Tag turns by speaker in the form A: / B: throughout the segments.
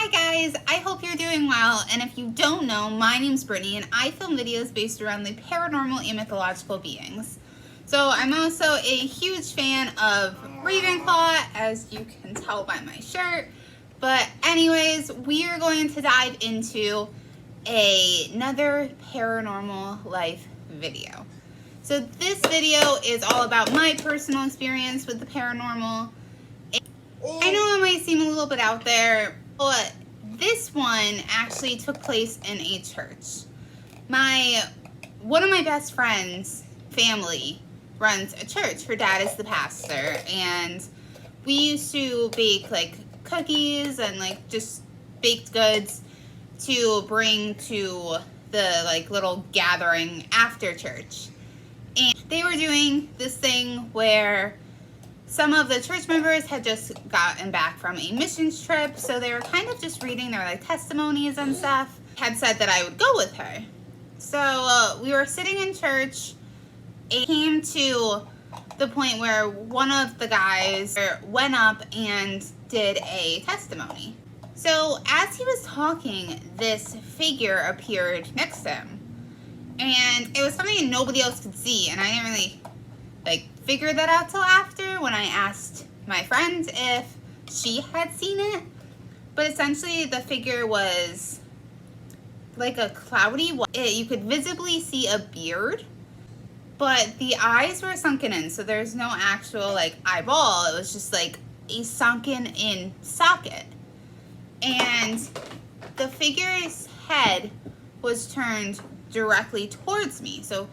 A: Hi guys, I hope you're doing well, and if you don't know, my name's Brittany and I film videos based around the paranormal and mythological beings. So I'm also a huge fan of Ravenclaw, as you can tell by my shirt. But anyways, we are going to dive into another paranormal life video. So this video is all about my personal experience with the paranormal. I know it might seem a little bit out there, but this one actually took place in a church. One of my best friends' family runs a church. Her dad is the pastor, and we used to bake like cookies and like just baked goods to bring to the like little gathering after church. And they were doing this thing where some of the church members had just gotten back from a missions trip, so they were kind of just reading their like testimonies and stuff. Had said that I would go with her. So we were sitting in church. It came to the point where one of the guys went up and did a testimony. So as he was talking, this figure appeared next to him. And it was something nobody else could see, and I didn't really figure that out till after when I asked my friend if she had seen it. But essentially the figure was like a cloudy white. You could visibly see a beard, but the eyes were sunken in, so there's no actual like eyeball. It was just like a sunken in socket. And the figure's head was turned directly towards me. So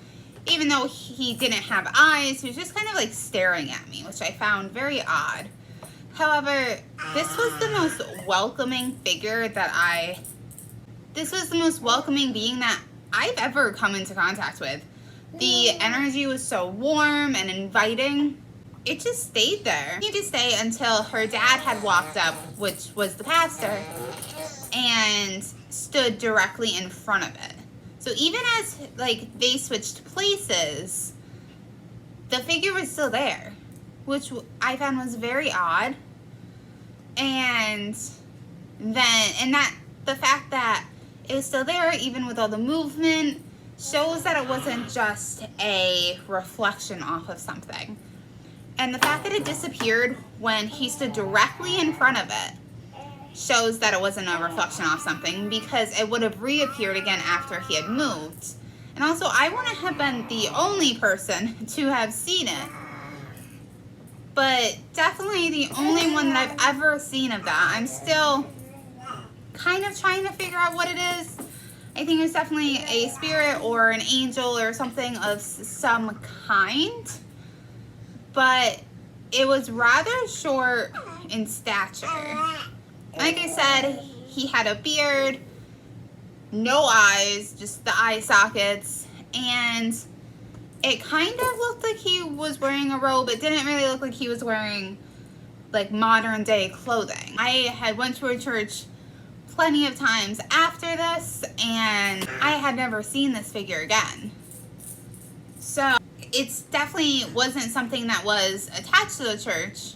A: even though he didn't have eyes, he was just kind of like staring at me, which I found very odd. However, this was the most welcoming figure this was the most welcoming being that I've ever come into contact with. The energy was so warm and inviting. It just stayed there. It needed to stay until her dad had walked up, which was the pastor, and stood directly in front of it. So even as they switched places, the figure was still there, which I found was very odd. And the fact that it was still there, even with all the movement, shows that it wasn't just a reflection off of something. And the fact that it disappeared when he stood directly in front of it shows that it wasn't a reflection off something, because it would have reappeared again after he had moved. And also, I wouldn't have been the only person to have seen it, but definitely the only one that I've ever seen of that. I'm still kind of trying to figure out what it is. I think it's definitely a spirit or an angel or something of some kind, but it was rather short in stature. Like I said, he had a beard, no eyes, just the eye sockets, and it kind of looked like he was wearing a robe. It didn't really look like he was wearing like modern day clothing. I had went to a church plenty of times after this, and I had never seen this figure again. So it's definitely wasn't something that was attached to the church.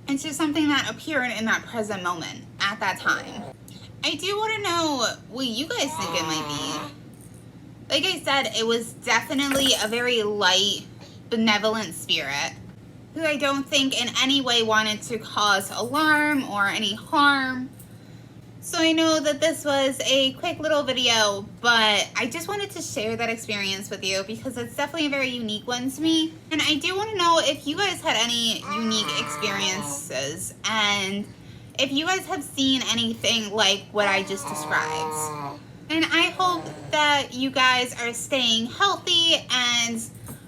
A: It's just something that appeared in that present moment at that time. I do want to know what you guys think it might be. Like I said, it was definitely a very light, benevolent spirit who I don't think in any way wanted to cause alarm or any harm. So I know that this was a quick little video, but I just wanted to share that experience with you because it's definitely a very unique one to me. And I do want to know if you guys had any unique experiences and if you guys have seen anything like what I just described. And I hope that you guys are staying healthy and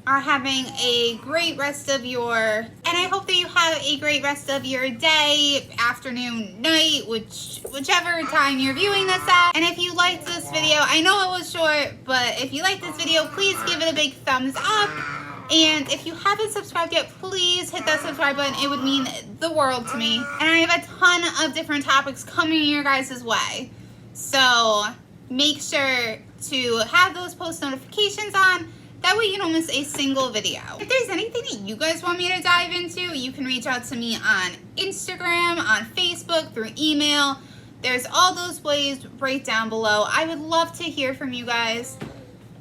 A: are having a great rest of and I hope that you have a great rest of your day, afternoon, night, whichever time you're viewing this at. And if you liked this video, I know it was short, but if you liked this video, please give it a big thumbs up. And if you haven't subscribed yet, please hit that subscribe button. It would mean the world to me. And I have a ton of different topics coming your guys' way. So make sure to have those post notifications on. That way you don't miss a single video. If there's anything that you guys want me to dive into, you can reach out to me on Instagram, on Facebook, through email. There's all those ways right down below. I would love to hear from you guys.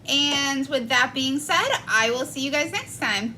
A: And with that being said, I will see you guys next time.